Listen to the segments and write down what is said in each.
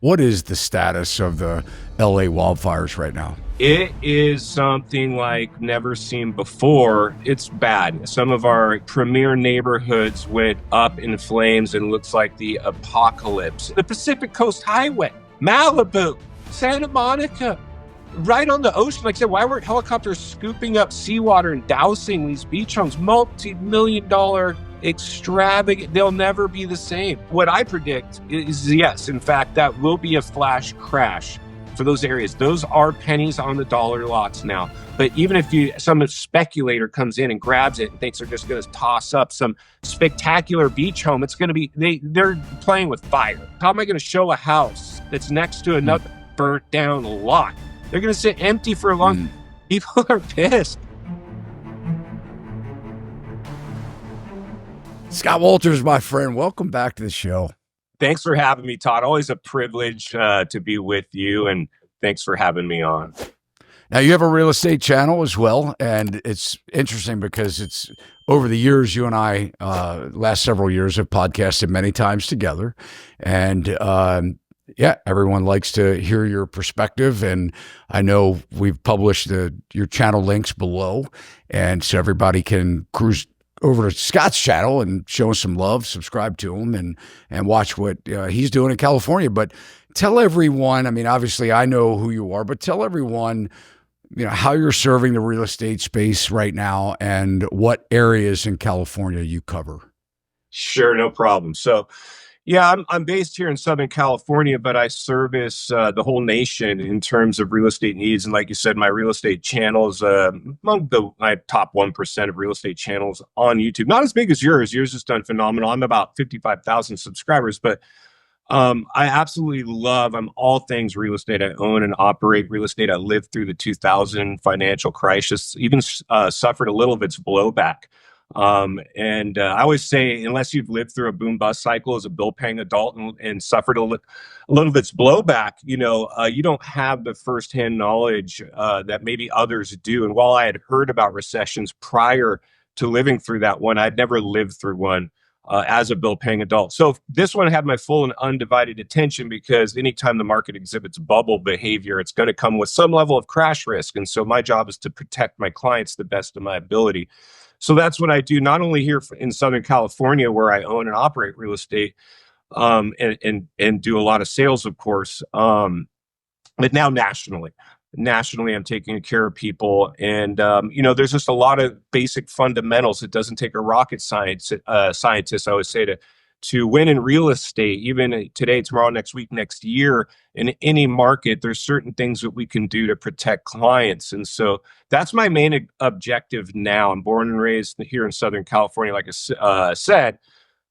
What is the status of the LA wildfires right now? It is something like never seen before. It's bad. Some of our premier neighborhoods went up in flames and looks like the apocalypse. The Pacific Coast Highway, Malibu, Santa Monica, right on the ocean. Like I said, why weren't helicopters scooping up seawater and dousing these beach homes? Multi-million-dollar extravagant. They'll never be the same. What I predict is, yes, in fact, that will be a flash crash for those areas. Those are pennies on the dollar lots now. But even if some speculator comes in and grabs it and thinks they're just going to toss up some spectacular beach home, it's going to be, they're playing with fire. How am I going to show a house that's next to another burnt down lot? They're going to sit empty for a long time. People are pissed. Scott Walters, my friend, welcome back to the show. Thanks for having me, Todd. Always a privilege to be with you, and thanks for having me on. Now, you have a real estate channel as well, and it's interesting because it's over the years, you and I, last several years, have podcasted many times together, and yeah, everyone likes to hear your perspective, and I know we've published your channel links below, and so everybody can cruise over to Scott's channel and show us some love, subscribe to him, and watch what he's doing in California. But tell everyone, I mean, obviously I know who you are, but tell everyone, how you're serving the real estate space right now and what areas in California you cover. Sure, no problem. So, yeah, I'm based here in Southern California, but I service the whole nation in terms of real estate needs. And like you said, my real estate channel is among my top 1% of real estate channels on YouTube. Not as big as yours. Yours has done phenomenal. I'm about 55,000 subscribers, but I absolutely I'm all things real estate. I own and operate real estate. I lived through the 2000 financial crisis, even suffered a little of its blowback. And I always say, unless you've lived through a boom bust cycle as a bill paying adult and suffered a little of its blowback, you don't have the firsthand knowledge that maybe others do. And while I had heard about recessions prior to living through that one, I'd never lived through one as a bill paying adult. So this one had my full and undivided attention, because anytime the market exhibits bubble behavior, it's going to come with some level of crash risk. And so my job is to protect my clients the best of my ability. So that's what I do, not only here in Southern California, where I own and operate real estate, and do a lot of sales, of course, but now nationally. Nationally, I'm taking care of people, and there's just a lot of basic fundamentals. It doesn't take a rocket scientist, I always say, to win in real estate, even today, tomorrow, next week, next year, in any market. There's certain things that we can do to protect clients. And so that's my main objective now. I'm born and raised here in Southern California, like I said,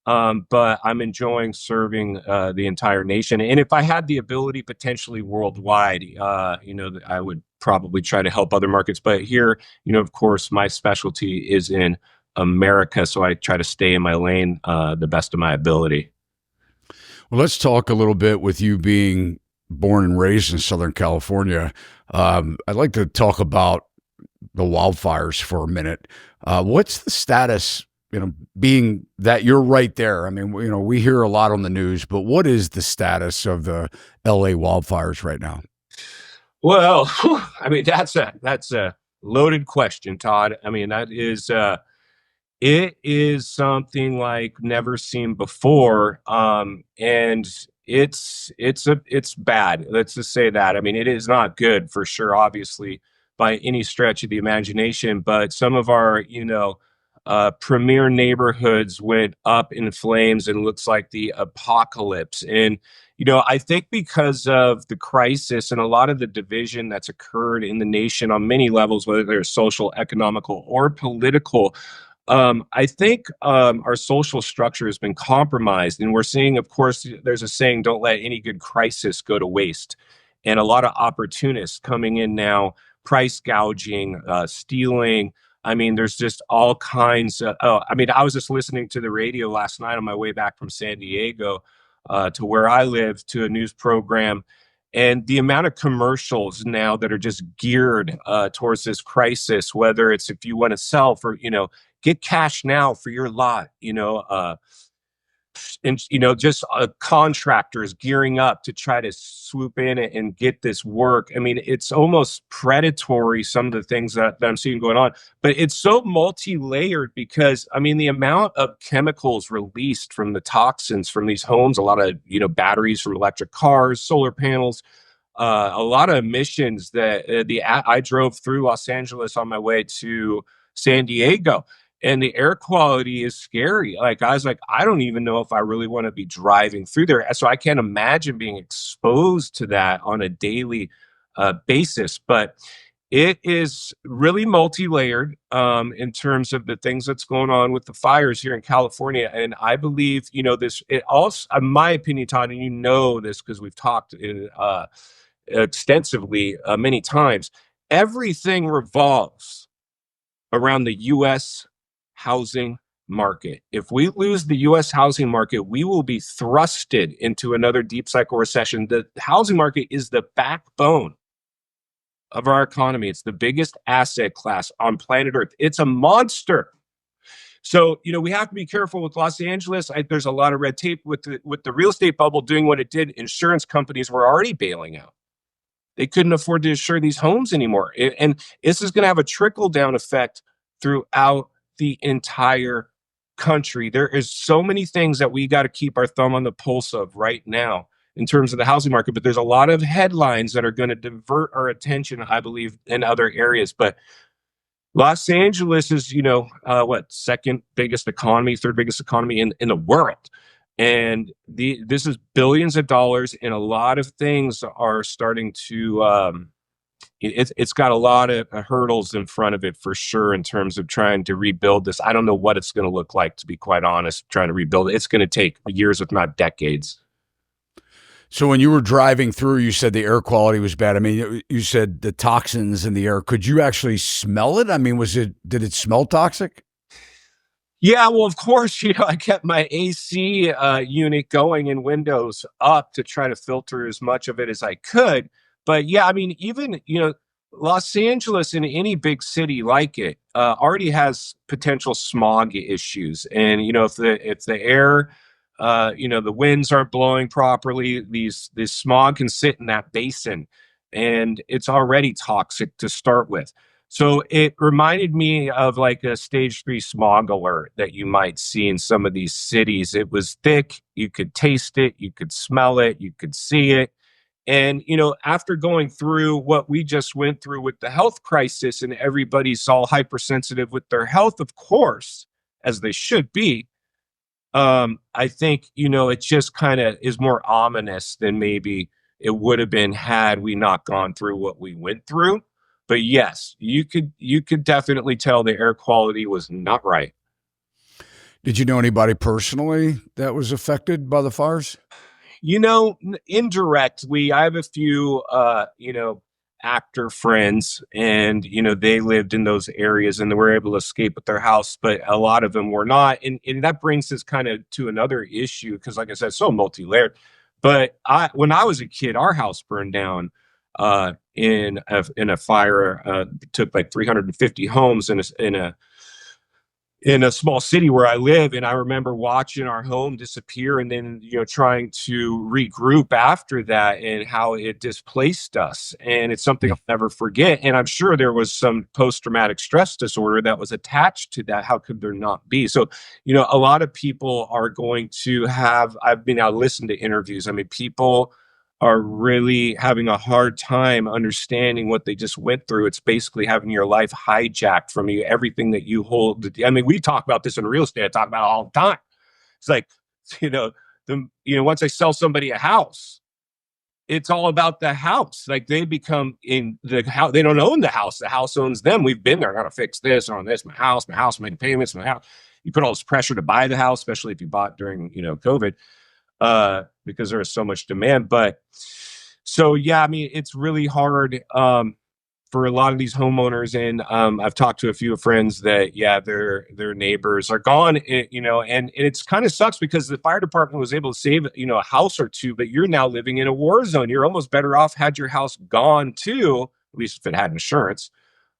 but I'm enjoying serving the entire nation. And if I had the ability potentially worldwide, I would probably try to help other markets. But here, of course, my specialty is in America, so I try to stay in my lane the best of my ability. Well, let's talk a little bit with you being born and raised in Southern California. I'd like to talk about the wildfires for a minute. What's the status, being that you're right there? I mean, we hear a lot on the news, but what is the status of the LA wildfires right now? Well, I mean, that's a loaded question, Todd. I mean, it is something like never seen before, and it's bad. Let's just say that. I mean, it is not good for sure, obviously, by any stretch of the imagination. But some of our, premier neighborhoods went up in flames and looks like the apocalypse. And I think because of the crisis and a lot of the division that's occurred in the nation on many levels, whether they're social, economical, or political. I think our social structure has been compromised, and we're seeing, of course, there's a saying, don't let any good crisis go to waste. And a lot of opportunists coming in now, price gouging, stealing. I mean, there's just all kinds of, I was just listening to the radio last night on my way back from San Diego to where I live, to a news program. And the amount of commercials now that are just geared towards this crisis, whether it's if you want to sell for, get cash now for your lot, and just contractors gearing up to try to swoop in and get this work. I mean, it's almost predatory, some of the things that I'm seeing going on, but it's so multi-layered because I mean the amount of chemicals released from the toxins from these homes, a lot of batteries from electric cars, solar panels, a lot of emissions that I drove through Los Angeles on my way to San Diego, and the air quality is scary. Like I was like, I don't even know if I really want to be driving through there. So I can't imagine being exposed to that on a daily basis. But it is really multi-layered in terms of the things that's going on with the fires here in California. And I believe, this, it also, in my opinion, Todd, and this because we've talked extensively many times, everything revolves around the U.S. housing market. If we lose the U.S. housing market, we will be thrusted into another deep cycle recession. The housing market is the backbone of our economy. It's the biggest asset class on planet Earth. It's a monster. So, we have to be careful with Los Angeles. There's a lot of red tape with the real estate bubble doing what it did. Insurance companies were already bailing out. They couldn't afford to insure these homes anymore. And this is going to have a trickle down effect throughout the entire country. There is so many things that we got to keep our thumb on the pulse of right now in terms of the housing market. But there's a lot of headlines that are going to divert our attention, I believe, in other areas. But Los Angeles is, second biggest economy, third biggest economy in the world. And this is billions of dollars, and a lot of things are starting to, it's got a lot of hurdles in front of it for sure in terms of trying to rebuild this. I don't know what it's going to look like, to be quite honest, trying to rebuild it. It's going to take years, if not decades. So when you were driving through, you said the air quality was bad. I mean, you said the toxins in the air. Could you actually smell it? I mean, did it smell toxic? Yeah, well, of course, I kept my AC unit going and windows up to try to filter as much of it as I could. But yeah, I mean, even, Los Angeles and any big city like it already has potential smog issues. And, if the air, the winds aren't blowing properly, this smog can sit in that basin, and it's already toxic to start with. So it reminded me of like a stage 3 smog alert that you might see in some of these cities. It was thick. You could taste it. You could smell it. You could see it. And, after going through what we just went through with the health crisis, and everybody's all hypersensitive with their health, of course, as they should be, I think, it just kind of is more ominous than maybe it would have been had we not gone through what we went through. But yes, you could definitely tell the air quality was not right. Did you know anybody that was affected by the fires? Indirectly, I have a few, actor friends, and, they lived in those areas and they were able to escape with their house, but a lot of them were not. And that brings us kind of to another issue, because like I said, so multi-layered. But when I was a kid, our house burned down in a fire. Took like 350 homes in a small city where I live. And I remember watching our home disappear, and then, trying to regroup after that, and how it displaced us. And it's something I'll never forget. And I'm sure there was some post-traumatic stress disorder that was attached to that. How could there not be? So, a lot of people are going to have, I listened to interviews. I mean, people are really having a hard time understanding what they just went through. It's basically having your life hijacked from you, everything that you hold. I mean, we talk about this in real estate. I talk about it all the time. It's like, once I sell somebody a house, it's all about the house. Like they become in the house. They don't own the house. The house owns them. We've been there. I got to fix this on this. My house, making payments, my house. You put all this pressure to buy the house, especially if you bought during, COVID. Because there is so much demand. But so, yeah, I mean, it's really hard for a lot of these homeowners. And I've talked to a few friends that, yeah, their neighbors are gone, and it's kind of sucks because the fire department was able to save, a house or two, but you're now living in a war zone. You're almost better off had your house gone too, at least if it had insurance.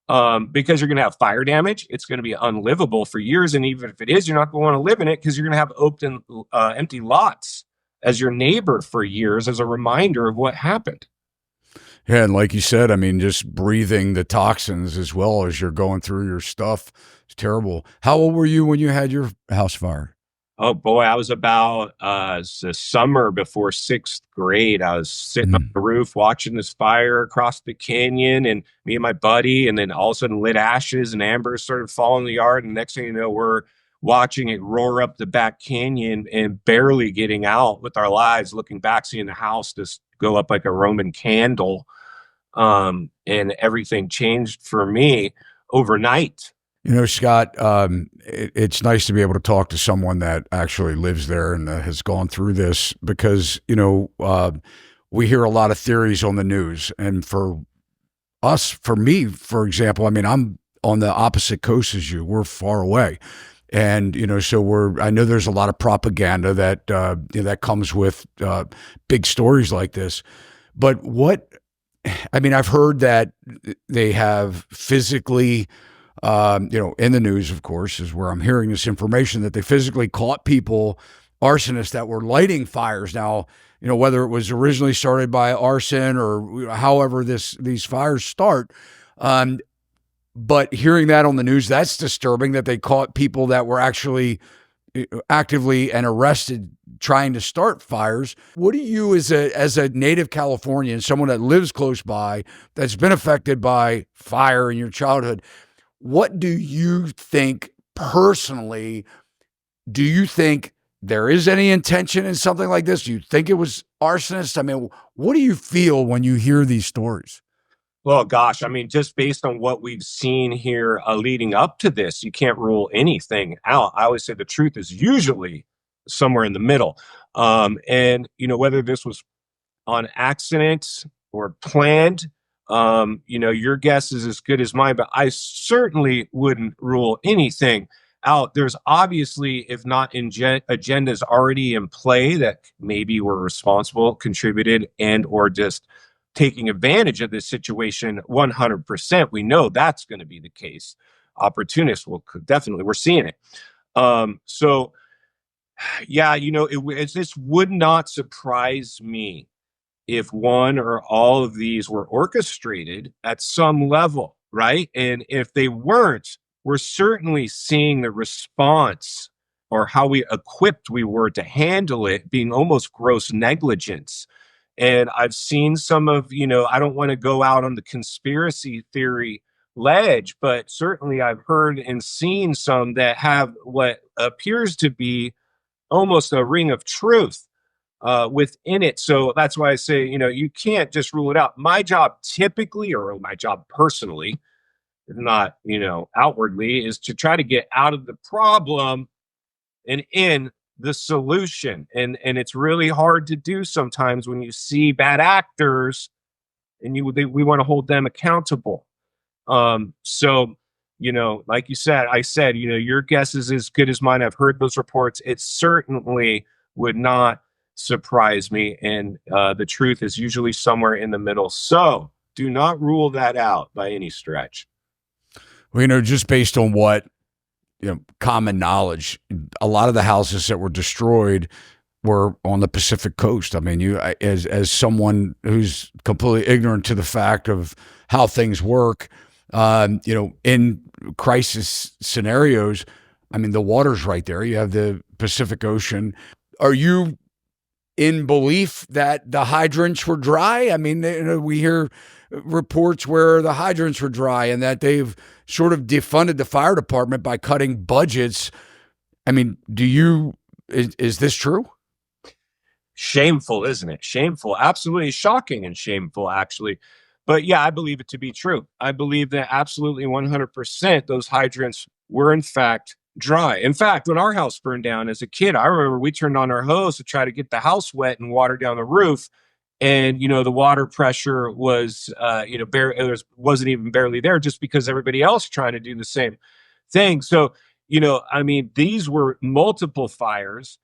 because you're going to have fire damage. It's going to be unlivable for years. And even if it is, you're not going to want to live in it because you're going to have open, empty lots as your neighbor for years as a reminder of what happened. Yeah, and like you said, I mean, just breathing the toxins as well as you're going through your stuff. It's terrible. How old were you when you had your house fire? Oh boy, I was about the summer before sixth grade. I was sitting on Mm. the roof watching this fire across the canyon, and me and my buddy, and then all of a sudden lit ashes and embers started falling in the yard. And next thing you know, we're watching it roar up the back canyon and barely getting out with our lives, looking back, seeing the house just go up like a Roman candle. And everything changed for me overnight. You know, Scott, it's nice to be able to talk to someone that actually lives there and has gone through this because, we hear a lot of theories on the news. And for us, for me, for example, I mean, I'm on the opposite coast as you. We're far away. And, so I know there's a lot of propaganda that, that comes with big stories like this. But I mean, I've heard that they have physically, in the news, of course, is where I'm hearing this information that they physically caught people, arsonists that were lighting fires. Now, whether it was originally started by arson or however these fires start, but hearing that on the news, that's disturbing that they caught people that were actually actively and arrested trying to start fires. What do you, as a native Californian, someone that lives close by, that's been affected by fire in your childhood, what do you think personally? Do you think there is any intention in something like this? Do you think it was arsonists? I mean, what do you feel when you hear these stories? Well, gosh, I mean, just based on what we've seen here leading up to this, you can't rule anything out. I always say the truth is usually somewhere in the middle. And, whether this was on accident or planned, your guess is as good as mine, but I certainly wouldn't rule anything out. There's obviously, if not agendas already in play that maybe were responsible, contributed, and or just taking advantage of this situation 100%. We know that's going to be the case. Opportunists will definitely, we're seeing it. So yeah, this would not surprise me if one or all of these were orchestrated at some level, right? And if they weren't, we're certainly seeing the response or how we equipped we were to handle it being almost gross negligence. And I've seen some of, I don't want to go out on the conspiracy theory ledge, but certainly I've heard and seen some that have what appears to be almost a ring of truth within it. So that's why I say, you can't just rule it out. My job typically, or my job personally, if not, outwardly, is to try to get out of the problem and in the solution. And it's really hard to do sometimes when you see bad actors and we want to hold them accountable. So, like you said, I said, your guess is as good as mine. I've heard those reports. It certainly would not surprise me. And the truth is usually somewhere in the middle. So do not rule that out by any stretch. Well, just based on what, common knowledge, a lot of the houses that were destroyed were on the Pacific coast. I mean, as someone who's completely ignorant to the fact of how things work, in crisis scenarios, I mean, the water's right there. You have the Pacific Ocean. Are you in belief that the hydrants were dry? I mean, we hear reports where the hydrants were dry and that they've sort of defunded the fire department by cutting budgets. I mean, is this true? Shameful, isn't it? Shameful, absolutely shocking and shameful, actually. But yeah, I believe it to be true. I believe that absolutely 100% those hydrants were in fact dry. In fact, when our house burned down as a kid, I remember we turned on our hose to try to get the house wet and water down the roof. And the water pressure was wasn't even barely there, just because everybody else trying to do the same thing. So I mean, these were multiple fires.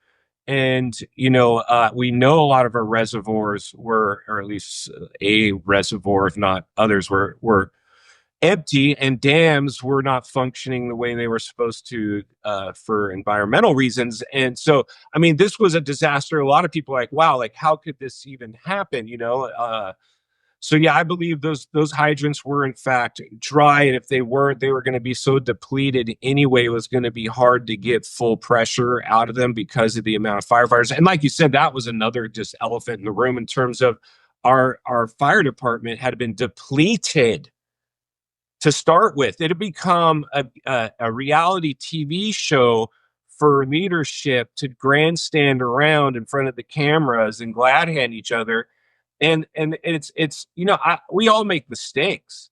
And we know a lot of our reservoirs were, or at least a reservoir, if not others, were empty, and dams were not functioning the way they were supposed to for environmental reasons. And so, I mean, this was a disaster. A lot of people are like, wow, like how could this even happen? So yeah, I believe those hydrants were in fact dry, and if they weren't, they were going to be so depleted anyway. It was going to be hard to get full pressure out of them because of the amount of firefighters. And like you said, that was another just elephant in the room in terms of our fire department had been depleted to start with. It had become a reality TV show for leadership to grandstand around in front of the cameras and glad hand each other. And it's we all make mistakes.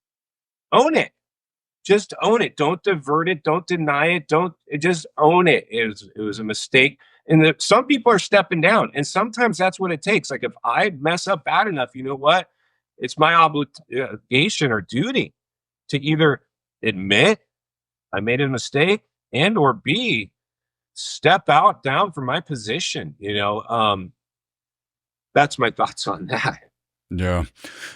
Own it. Just own it. Don't divert it. Don't deny it. Don't just own it. It was a mistake. And some people are stepping down, and sometimes that's what it takes. Like if I mess up bad enough, you know what? It's my obligation or duty to either admit I made a mistake and or B, step out down from my position. That's my thoughts on that. Yeah.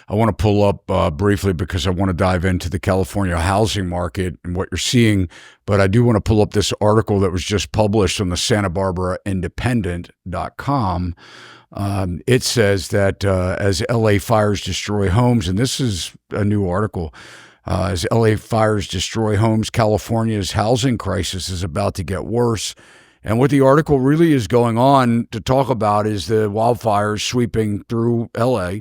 I want to pull up briefly because I want to dive into the California housing market and what you're seeing. But I do want to pull up this article that was just published on the Santa Barbara Independent.com. It says that as LA fires destroy homes, and this is a new article, as LA fires destroy homes, California's housing crisis is about to get worse. And what the article really is going on to talk about is the wildfires sweeping through LA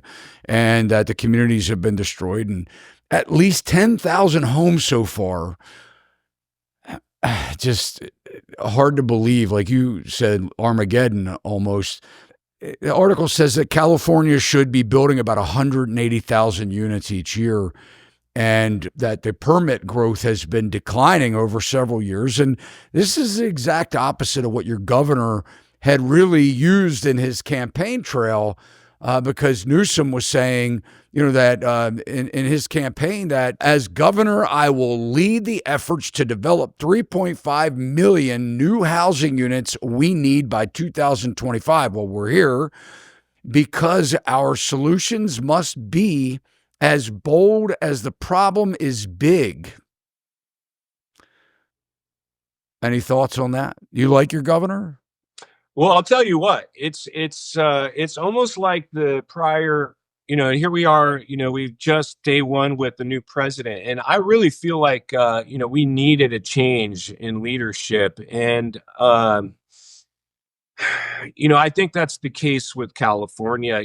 and that the communities have been destroyed and at least 10,000 homes so far. Just hard to believe. Like you said, Armageddon almost. The article says that California should be building about 180,000 units each year, and that the permit growth has been declining over several years. And this is the exact opposite of what your governor had really used in his campaign trail, because Newsom was saying, that in his campaign that as governor, I will lead the efforts to develop 3.5 million new housing units we need by 2025. Well, we're here because our solutions must be as bold as the problem is big. Any thoughts on that? You like your governor? Well, I'll tell you what, it's almost like the prior, here we are, we've just day one with the new president. And I really feel like, we needed a change in leadership. And, I think that's the case with California.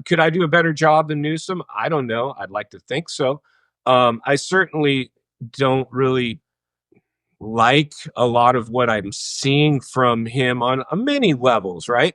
Could I do a better job than Newsom? I don't know. I'd like to think so. I certainly don't really like a lot of what I'm seeing from him on many levels, right?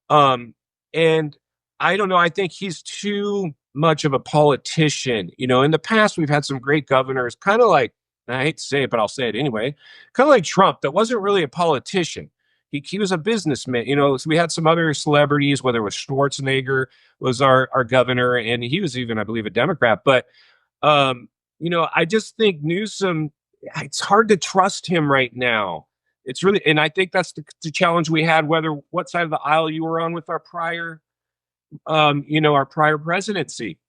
And I don't know. I think he's too much of a politician. In the past, we've had some great governors, kind of like, and I hate to say it, but I'll say it anyway, kind of like Trump, that wasn't really a politician. He was a businessman. So we had some other celebrities, whether it was Schwarzenegger was our governor, and he was even, I believe, a Democrat. But I just think Newsom, it's hard to trust him right now. It's really, and I think that's the challenge we had, whether what side of the aisle you were on with our prior, our prior presidency.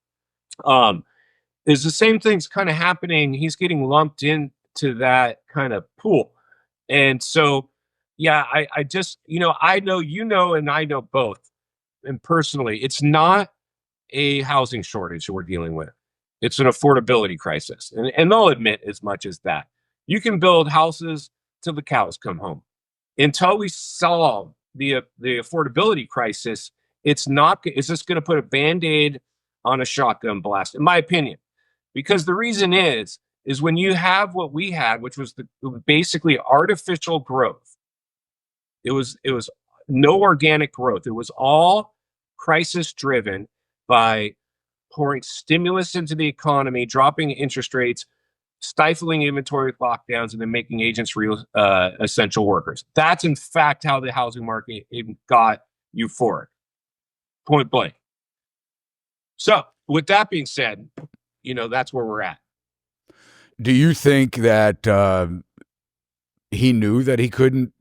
Is the same thing's kind of happening. He's getting lumped into that kind of pool. And so, yeah, I just, I know, and I know both. And personally, it's not a housing shortage we're dealing with. It's an affordability crisis. And they'll admit as much as that. You can build houses till the cows come home. Until we solve the affordability crisis, it's just going to put a Band-Aid on a shotgun blast, in my opinion. Because the reason is when you have what we had, which was basically artificial growth. It was no organic growth. It was all crisis driven by pouring stimulus into the economy, dropping interest rates, stifling inventory lockdowns, and then making agents real essential workers. That's in fact how the housing market got euphoric. Point blank. So with that being said, that's where we're at. Do you think that he knew that he couldn't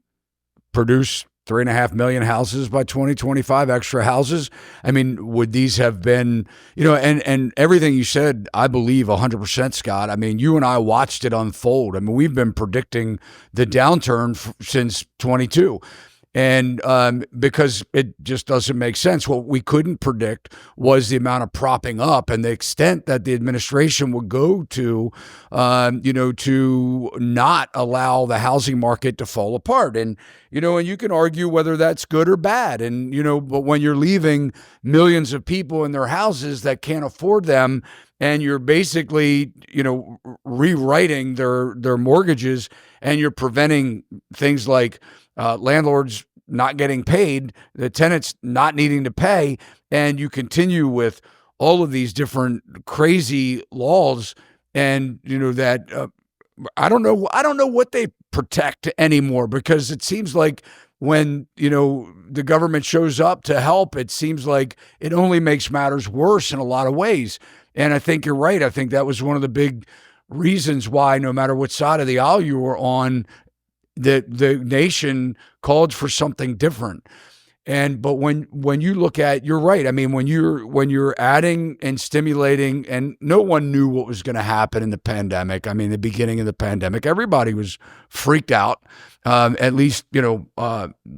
produce 3.5 million houses by 2025, extra houses. I mean, would these have been, and everything you said, I believe 100%, Scott. I mean, you and I watched it unfold. I mean, we've been predicting the downturn since 22. And because it just doesn't make sense. What we couldn't predict was the amount of propping up and the extent that the administration would go to, to not allow the housing market to fall apart. And you can argue whether that's good or bad. And, but when you're leaving millions of people in their houses that can't afford them, and you're basically, rewriting their mortgages, and you're preventing things like landlords not getting paid, the tenants not needing to pay, and you continue with all of these different crazy laws, and that I don't know what they protect anymore, because it seems like when the government shows up to help, it seems like it only makes matters worse in a lot of ways. And I think you're right. I think that was one of the big reasons why, no matter what side of the aisle you were on, the nation called for something different. But when you look at, you're right. I mean, when you're adding and stimulating, and no one knew what was going to happen in the pandemic. I mean, the beginning of the pandemic, everybody was freaked out. At least,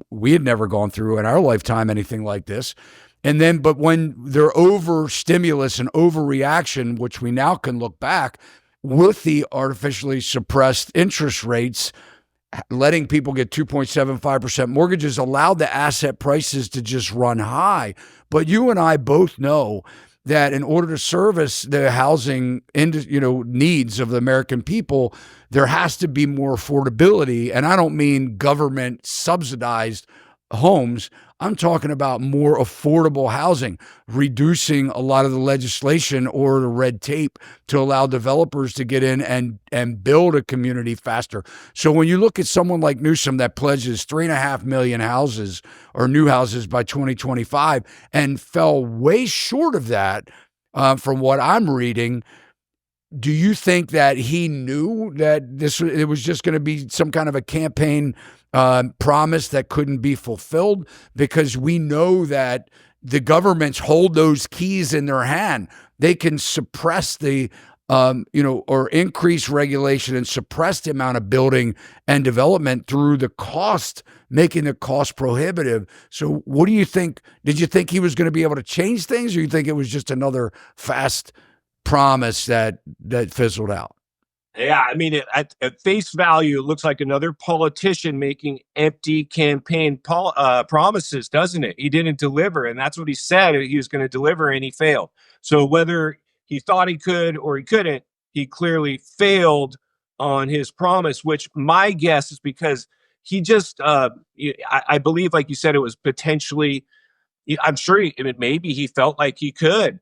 we had never gone through in our lifetime anything like this. But when they're over stimulus and overreaction, which we now can look back with the artificially suppressed interest rates, letting people get 2.75% mortgages allowed the asset prices to just run high. But you and I both know that in order to service the housing needs of the American people, there has to be more affordability. And I don't mean government subsidized homes. I'm talking about more affordable housing, reducing a lot of the legislation or the red tape to allow developers to get in and build a community faster. So when you look at someone like Newsom that pledges 3.5 million houses or new houses by 2025 and fell way short of that, from what I'm reading, do you think that he knew that it was just going to be some kind of a campaign promise that couldn't be fulfilled? Because we know that the governments hold those keys in their hand. They can suppress the, or increase regulation and suppress the amount of building and development through the cost, making the cost prohibitive. So what do you think? Did you think he was going to be able to change things, or you think it was just another fast promise that fizzled out? Yeah, I mean, at face value, it looks like another politician making empty campaign promises, doesn't it? He didn't deliver, and that's what he said he was going to deliver, and he failed. So whether he thought he could or he couldn't, he clearly failed on his promise, which my guess is because he just, I believe, like you said, it was potentially, I'm sure maybe he felt like he could.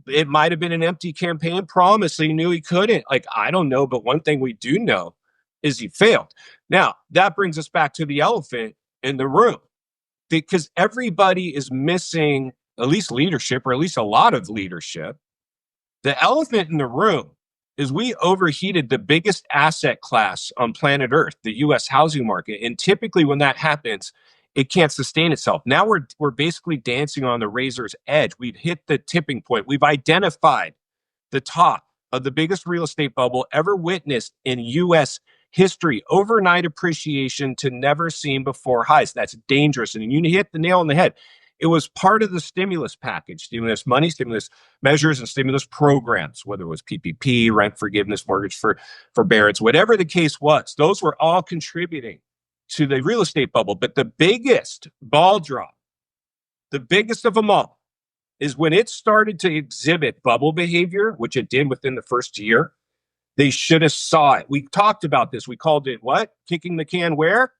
It might have been an empty campaign promise. He knew he couldn't. Like, I don't know. But one thing we do know is he failed. Now, that brings us back to the elephant in the room, because everybody is missing at least leadership, or at least a lot of leadership. The elephant in the room is we overheated the biggest asset class on planet Earth, the U.S. housing market. And typically when that happens, it can't sustain itself. Now we're basically dancing on the razor's edge. We've hit the tipping point. We've identified the top of the biggest real estate bubble ever witnessed in U.S. history. Overnight appreciation to never seen before highs. That's dangerous. And you hit the nail on the head. It was part of the stimulus package, stimulus money, stimulus measures, and stimulus programs, whether it was PPP, rent forgiveness, mortgage forbearance, whatever the case was. Those were all contributing to the real estate bubble. But the biggest ball drop, the biggest of them all, is when it started to exhibit bubble behavior, which it did within the first year. They should have saw it. We talked about this. We called it what? Kicking the can where?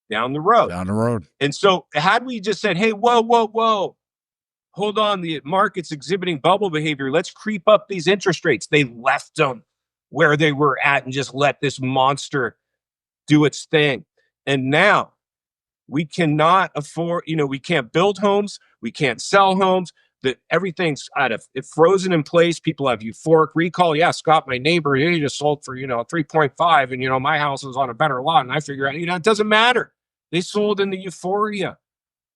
Down the road. Down the road. And so had we just said, hey, whoa, hold on, the market's exhibiting bubble behavior. Let's creep up these interest rates. They left them where they were at and just let this monster do its thing. And now we cannot afford, we can't build homes. We can't sell homes. Everything's frozen in place. People have euphoric recall. Yeah, Scott, my neighbor, he just sold for, 3.5 and, my house is on a better lot. And I figure out, it doesn't matter. They sold in the euphoria.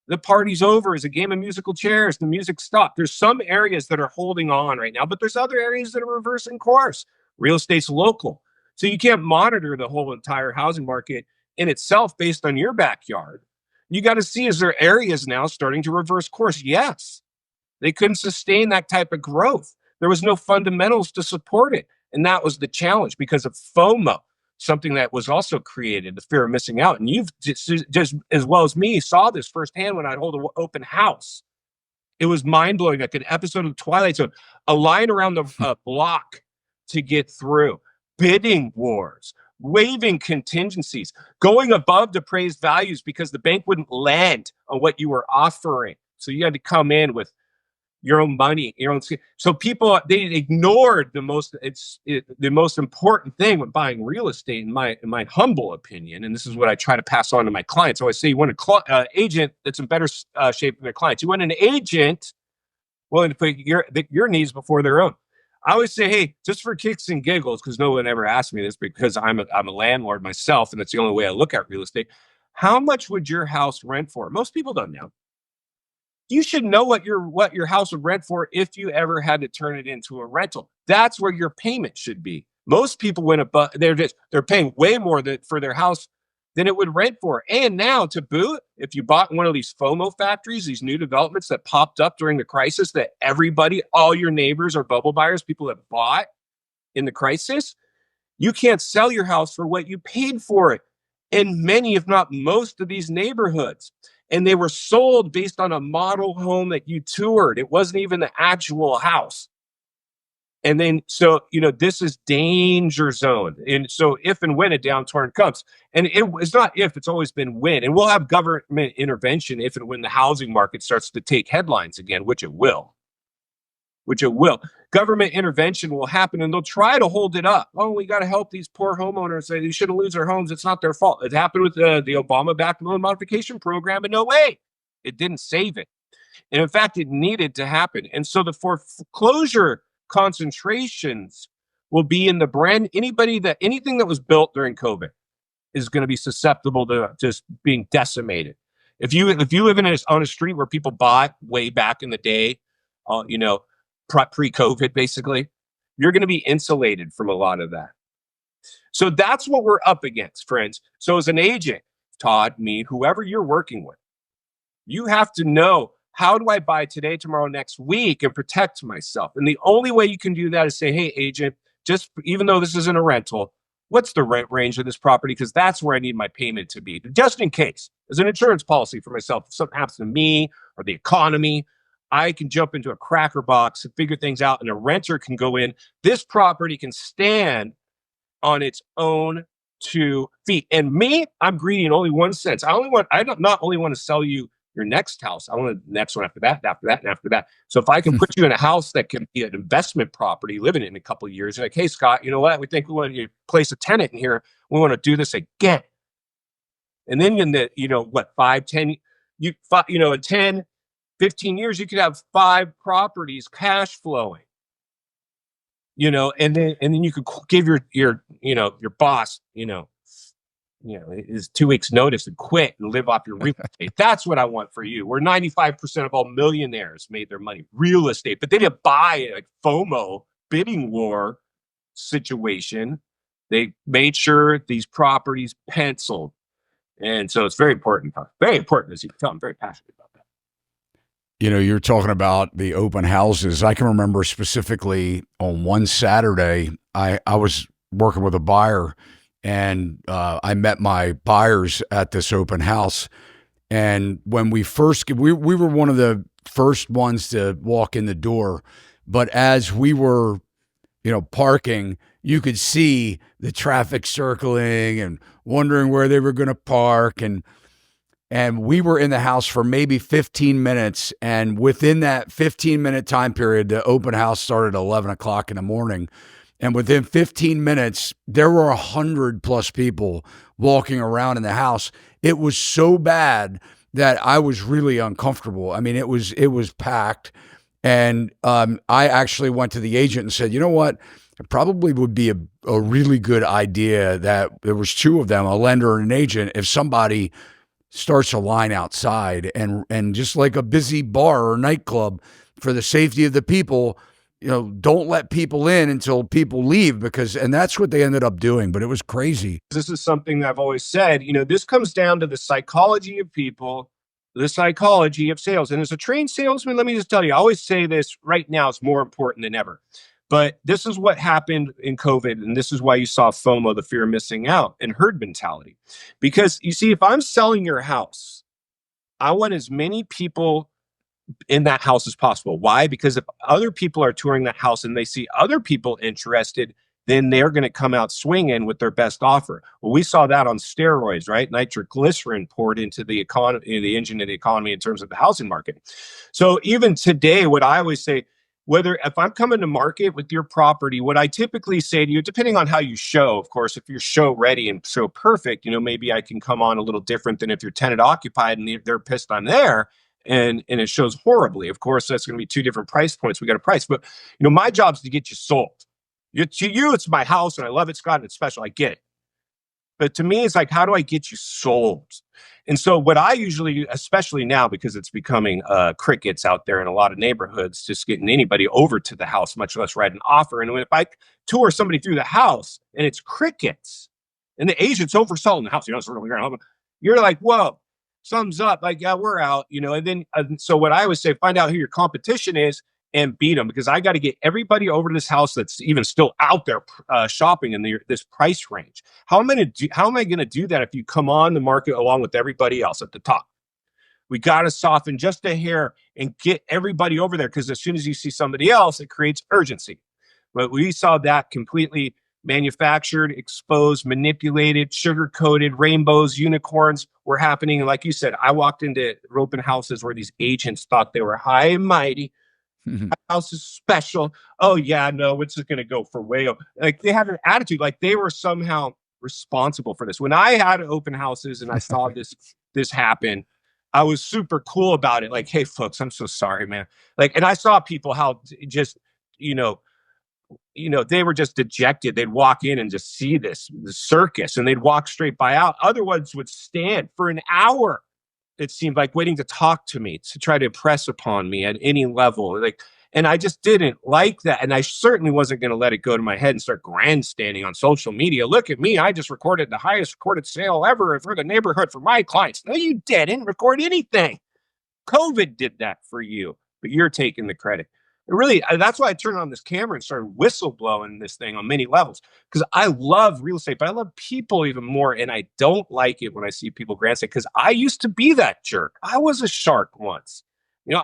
The party's over. It's a game of musical chairs. The music stopped. There's some areas that are holding on right now, but there's other areas that are reversing course. Real estate's local. So you can't monitor the whole entire housing market in itself based on your backyard. You got to see, is there areas now starting to reverse course? Yes. They couldn't sustain that type of growth. There was no fundamentals to support it. And that was the challenge because of FOMO, something that was also created, the fear of missing out. And you've just as well as me saw this firsthand when I hold an open house. It was mind-blowing, like an episode of Twilight Zone. A line around the block to get through. Bidding wars, waiving contingencies, going above the appraised values because the bank wouldn't lend on what you were offering. So you had to come in with your own money, your own. So people, they ignored the most important thing when buying real estate, in my humble opinion. And this is what I try to pass on to my clients. So I say, you want an agent that's in better shape than their clients. You want an agent willing to put your needs before their own. I always say, hey, just for kicks and giggles, because no one ever asked me this, because I'm a landlord myself, and that's the only way I look at real estate. How much would your house rent for? Most people don't know. You should know what your house would rent for if you ever had to turn it into a rental. That's where your payment should be. Most people went above, they're paying way more for their house than it would rent for. And now to boot, if you bought one of these FOMO factories, these new developments that popped up during the crisis, that everybody, all your neighbors are bubble buyers, people that bought in the crisis, you can't sell your house for what you paid for it in many, if not most, of these neighborhoods. And they were sold based on a model home that you toured. It wasn't even the actual house. And then, so, this is danger zone. And so if and when a downturn comes, and it's not if, it's always been when, and we'll have government intervention if and when the housing market starts to take headlines again, which it will. Government intervention will happen, and they'll try to hold it up. Oh, we got to help these poor homeowners. They shouldn't lose their homes. It's not their fault. It happened with the Obama-backed loan modification program, and no way, it didn't save it. And in fact, it needed to happen. And so the foreclosure concentrations will be in the brand. Anything that was built during COVID is going to be susceptible to just being decimated. If you live on a street where people bought way back in the day, pre-COVID, basically, you're going to be insulated from a lot of that. So that's what we're up against, friends. So as an agent, Todd, me, whoever you're working with, you have to know, how do I buy today, tomorrow, next week and protect myself? And the only way you can do that is say, hey, agent, just even though this isn't a rental, what's the rent range of this property? Because that's where I need my payment to be, just in case, as an insurance policy for myself. If something happens to me or the economy, I can jump into a cracker box and figure things out, and a renter can go in. This property can stand on its own 2 feet. And me, I'm greedy in only one sense. I not only want to sell you your next house, I want the next one after that, after that, and after that. So if I can put you in a house that can be an investment property, live in it in a couple of years, like, hey, Scott, you know what? We think we want to place a tenant in here. We want to do this again. And then in the, 5, 10, in 10, 15 years, you could have 5 properties cash flowing, and then you could give your boss, his 2 weeks notice and quit and live off your real estate. That's what I want for you. Where 95% of all millionaires made their money, real estate, but they didn't buy a FOMO bidding war situation. They made sure these properties penciled. And so it's very important, as you can tell. I'm very passionate about that. You're talking about the open houses. I can remember specifically on one Saturday, I was working with a buyer, and I met my buyers at this open house. And when we were one of the first ones to walk in the door, but as we were, parking, you could see the traffic circling and wondering where they were going to park. And we were in the house for maybe 15 minutes. And within that 15-minute time period, the open house started at 11 o'clock in the morning. And within 15 minutes, there were 100+ people walking around in the house. It was so bad that I was really uncomfortable. I mean, it was packed. And I actually went to the agent and said, you know what? It probably would be a really good idea that there was 2 of them, a lender and an agent, if somebody starts a line outside, and just like a busy bar or nightclub, for the safety of the people, don't let people in until people leave, and that's what they ended up doing. But it was crazy. This is something that I've always said, this comes down to the psychology of people, the psychology of sales. And as a trained salesman, let me just tell you, I always say this right now, it's more important than ever. But this is what happened in COVID. And this is why you saw FOMO, the fear of missing out, and herd mentality. Because you see, if I'm selling your house, I want as many people in that house as possible. Why? Because if other people are touring that house and they see other people interested, then they're going to come out swinging with their best offer. Well, we saw that on steroids, right? Nitroglycerin poured into the economy, the engine of the economy in terms of the housing market. So even today, what I always say, whether if I'm coming to market with your property, what I typically say to you, depending on how you show, of course, if you're show ready and so perfect, maybe I can come on a little different than if you're tenant occupied and they're pissed I'm there and it shows horribly. Of course, that's going to be two different price points. We got a price, but my job is to get you sold. To you, it's my house and I love it, Scott, and it's special. I get it. But to me, it's like, how do I get you sold? And so what I usually, especially now, because it's becoming crickets out there in a lot of neighborhoods, just getting anybody over to the house, much less write an offer. And if I tour somebody through the house and it's crickets and the agent's overselling the house, you're like, whoa, thumbs up. Like, yeah, we're out, and then, so what I always say, find out who your competition is and beat them, because I got to get everybody over to this house that's even still out there shopping in this price range. How am I going to do that if you come on the market along with everybody else at the top? We got to soften just a hair and get everybody over there, because as soon as you see somebody else, it creates urgency. But we saw that completely manufactured, exposed, manipulated, sugar-coated. Rainbows, unicorns were happening. And like you said, I walked into open houses where these agents thought they were high and mighty. House is special. Oh yeah, no, it's just going to go for way over. Like they had an attitude like they were somehow responsible for this. When I had open houses and I saw this happen, I was super cool about it. Like, hey folks, I'm so sorry, man. Like, and I saw people how just they were just dejected. They'd walk in and just see the circus, and they'd walk straight by out. Other ones would stand for an hour, it seemed like, waiting to talk to me, to try to impress upon me at any level. And I just didn't like that. And I certainly wasn't going to let it go to my head and start grandstanding on social media. Look at me. I just recorded the highest recorded sale ever for the neighborhood for my clients. No, you didn't record anything. COVID did that for you, but you're taking the credit. Really, that's why I turned on this camera and started whistleblowing this thing on many levels, because I love real estate, but I love people even more. And I don't like it when I see people grandstand, because I used to be that jerk. I was a shark once.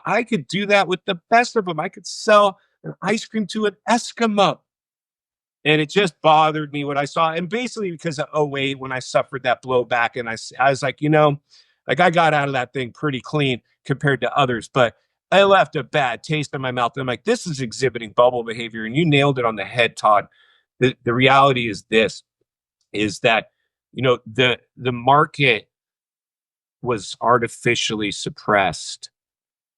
I could do that with the best of them. I could sell an ice cream to an Eskimo. And it just bothered me what I saw. And basically because of '08, when I suffered that blowback, and I was like, like I got out of that thing pretty clean compared to others, but I left a bad taste in my mouth. And I'm like, this is exhibiting bubble behavior. And you nailed it on the head, Todd. The reality is this, is that, the market was artificially suppressed,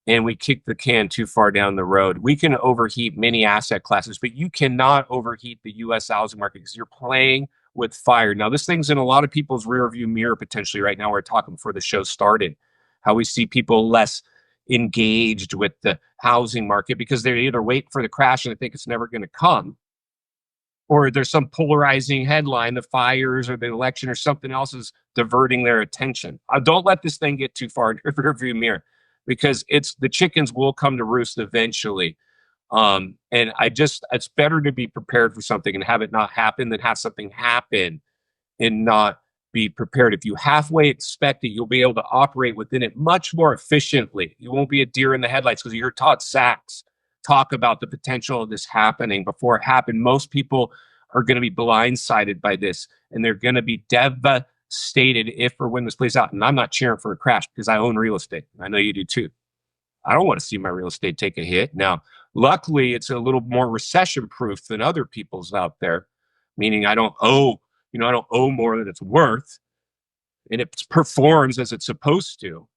and we kicked the can too far down the road. We can overheat many asset classes, but you cannot overheat the U.S. housing market, because you're playing with fire. Now, this thing's in a lot of people's rearview mirror potentially right now. We're talking before the show started, how we see people less engaged with the housing market because they're either waiting for the crash and they think it's never going to come, or there's some polarizing headline, the fires or the election or something else is diverting their attention. Don't let this thing get too far in your rearview mirror, because the chickens will come to roost eventually. And it's better to be prepared for something and have it not happen than have something happen and not be prepared. If you halfway expect it, you'll be able to operate within it much more efficiently. You won't be a deer in the headlights, because you heard Todd Sachs talk about the potential of this happening before it happened. Most people are going to be blindsided by this, and they're going to be devastated if or when this plays out. And I'm not cheering for a crash, because I own real estate. I know you do too. I don't want to see my real estate take a hit. Now, luckily, it's a little more recession proof than other people's out there, meaning I don't owe more than it's worth, and it performs as it's supposed to.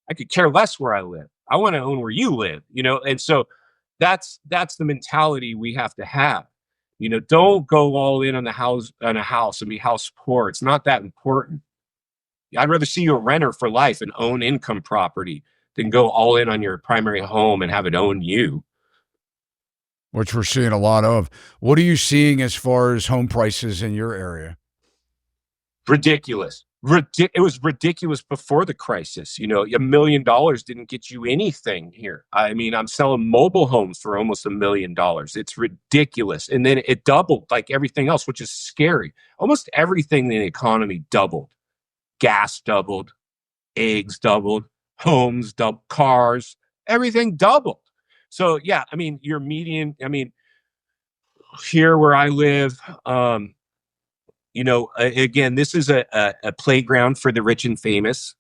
I could care less where I live. I want to own where you live, and so that's the mentality we have to have. Don't go all in on a house and be house poor. It's not that important. I'd rather see you a renter for life and own income property than go all in on your primary home and have it own you. Which we're seeing a lot of. What are you seeing as far as home prices in your area? Ridiculous. It was ridiculous before the crisis. $1 million didn't get you anything here. I mean, I'm selling mobile homes for almost $1 million. It's ridiculous. And then it doubled like everything else, which is scary. Almost everything in the economy doubled. Gas doubled, eggs doubled, homes doubled, cars, everything doubled. So yeah, I mean, your median, here where I live, again, this is a playground for the rich and famous.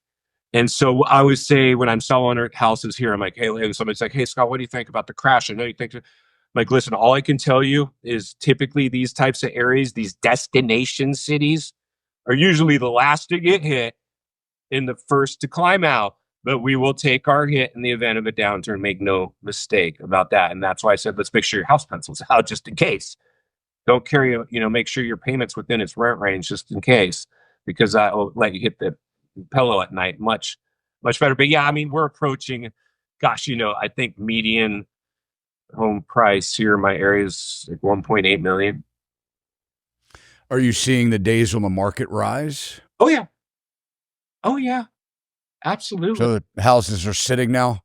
And so I always say when I'm selling houses here, I'm like, hey, and somebody's like, hey, Scott, what do you think about the crash? I know you think, I'm like, listen, all I can tell you is typically these types of areas, these destination cities are usually the last to get hit and the first to climb out. But we will take our hit in the event of a downturn. Make no mistake about that. And that's why I said, let's make sure your house pencils out just in case. Don't carry, make sure your payment's within its rent range just in case, because that will let you hit the pillow at night much, much better. But yeah, I mean, we're approaching, gosh, I think median home price here in my area is like 1.8 million. Are you seeing the days on the market rise? Oh yeah. Oh yeah. Absolutely. So the houses are sitting now?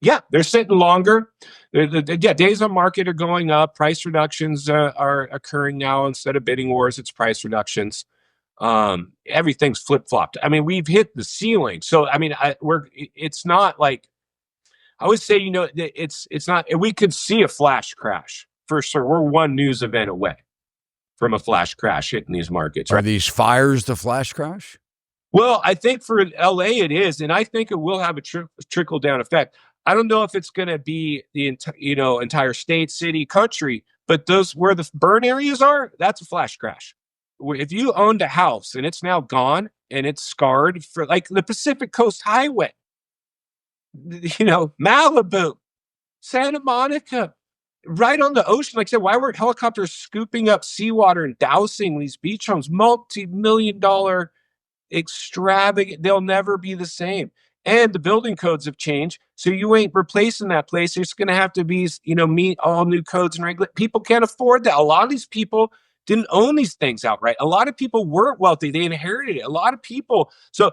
Yeah, they're sitting longer. Days on market are going up. Price reductions are occurring now. Instead of bidding wars, it's price reductions. Everything's flip-flopped. I mean, we've hit the ceiling. So, I mean, it's not like, I would say, it's not, we could see a flash crash for sure. We're one news event away from a flash crash hitting these markets. Are these fires the flash crash? Well, I think for LA it is, and I think it will have a trickle down effect. I don't know if it's going to be the entire state, city, country, but those where the burn areas are, that's a flash crash. If you owned a house and it's now gone and it's scarred for like the Pacific Coast Highway, Malibu, Santa Monica, right on the ocean. Like I said, why were helicopters scooping up seawater and dousing these beach homes? Multi-million-dollar extravagant, they'll never be the same. And the building codes have changed, so you ain't replacing that place. It's going to have to be, meet all new codes and regulations. People can't afford that. A lot of these people didn't own these things outright. A lot of people weren't wealthy; they inherited it. A lot of people. So,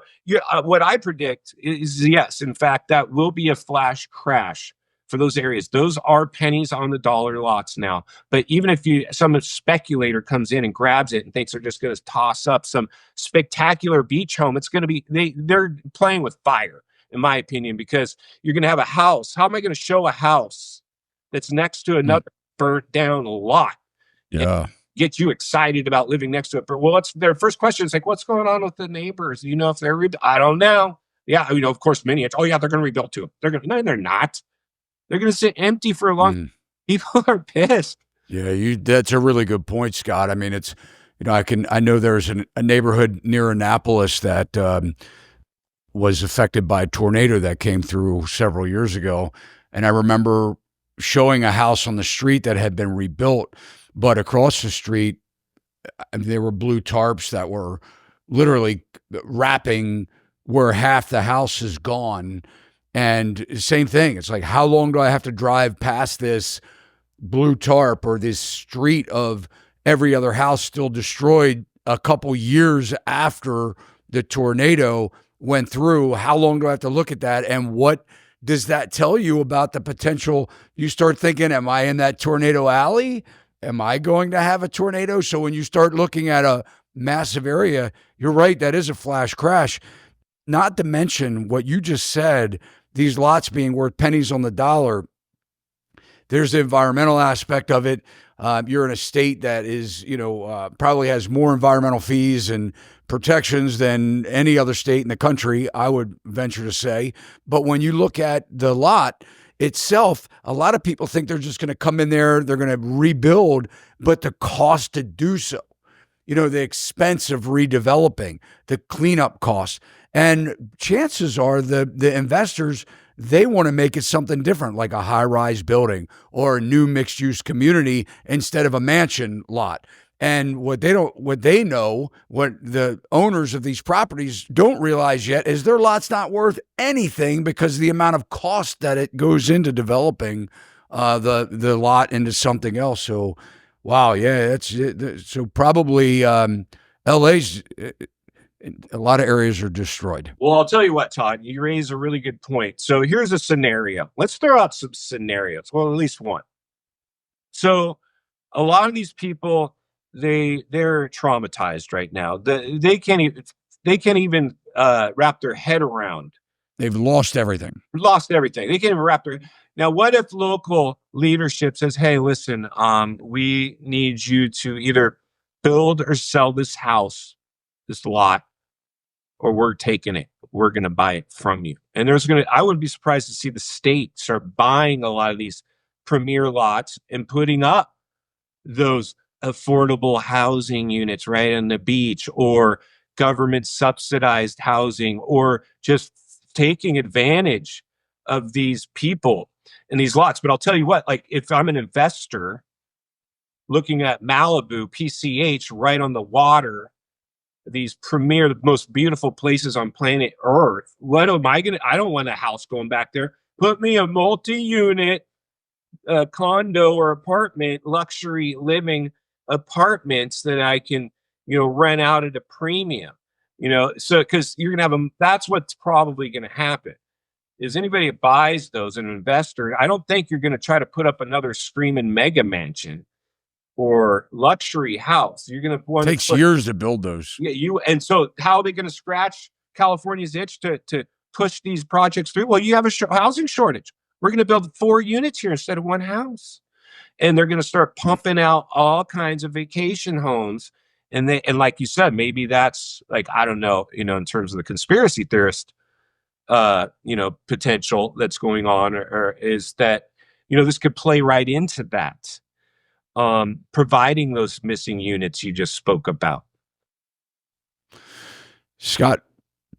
what I predict is yes, in fact, that will be a flash crash for those areas. Those are pennies on the dollar lots now. But even if some speculator comes in and grabs it and thinks they're just going to toss up some spectacular beach home, it's going to be, they're playing with fire, in my opinion, because you're going to have a house. How am I going to show a house that's next to another burnt down lot? Yeah. Get you excited about living next to it. But well, their first question is like, what's going on with the neighbors? If they're, I don't know. Yeah. Of course, many, they're going to rebuild too. No, they're not. They're going to sit empty for a long. People are pissed. Yeah, that's a really good point, Scott. I mean, it's I know there's a neighborhood near Annapolis that was affected by a tornado that came through several years ago, and I remember showing a house on the street that had been rebuilt, but across the street there were blue tarps that were literally wrapping where half the house is gone. And same thing. It's like, how long do I have to drive past this blue tarp or this street of every other house still destroyed a couple years after the tornado went through? How long do I have to look at that? And what does that tell you about the potential? You start thinking, am I in that tornado alley? Am I going to have a tornado? So when you start looking at a massive area, you're right, that is a flash crash. Not to mention what you just said, these lots being worth pennies on the dollar. There's the environmental aspect of it. You're in a state that is, probably has more environmental fees and protections than any other state in the country, I would venture to say. But when you look at the lot itself, a lot of people think they're just going to come in there, they're going to rebuild, but the cost to do so, the expense of redeveloping, the cleanup costs. And chances are the investors, they want to make it something different, like a high-rise building or a new mixed-use community instead of a mansion lot. And what the owners of these properties don't realize yet is their lot's not worth anything because of the amount of cost that it goes into developing the lot into something else. So, wow, yeah, that's so probably LA's a lot of areas are destroyed. Well, I'll tell you what, Todd, you raise a really good point. So here's a scenario. Let's throw out some scenarios. Well, at least one. So a lot of these people, they're traumatized right now. They can't even wrap their head around. They've lost everything. Lost everything. They can't even wrap their. Now, what if local leadership says, "Hey, listen, we need you to either build or sell this house, this lot, or we're taking it. We're going to buy it from you." And I wouldn't be surprised to see the state start buying a lot of these premier lots and putting up those affordable housing units right on the beach, or government subsidized housing, or just taking advantage of these people in these lots. But I'll tell you what, like if I'm an investor looking at Malibu, PCH, right on the water, these premier, the most beautiful places on planet Earth. What am I gonna? I don't want a house going back there. Put me a multi-unit condo or apartment, luxury living apartments that I can, rent out at a premium. So because you're gonna have them. That's what's probably gonna happen. Is anybody that buys those, an investor? I don't think you're gonna try to put up another screaming mega mansion or luxury house. You're going to want takes years to build those. Yeah, and so how are they going to scratch California's itch to push these projects through? Well, you have a housing shortage. We're going to build 4 units here instead of 1 house, and they're going to start pumping out all kinds of vacation homes. And like you said, maybe that's like, I don't know, in terms of the conspiracy theorist, potential that's going on, or is that this could play right into that. Providing those missing units you just spoke about. Scott,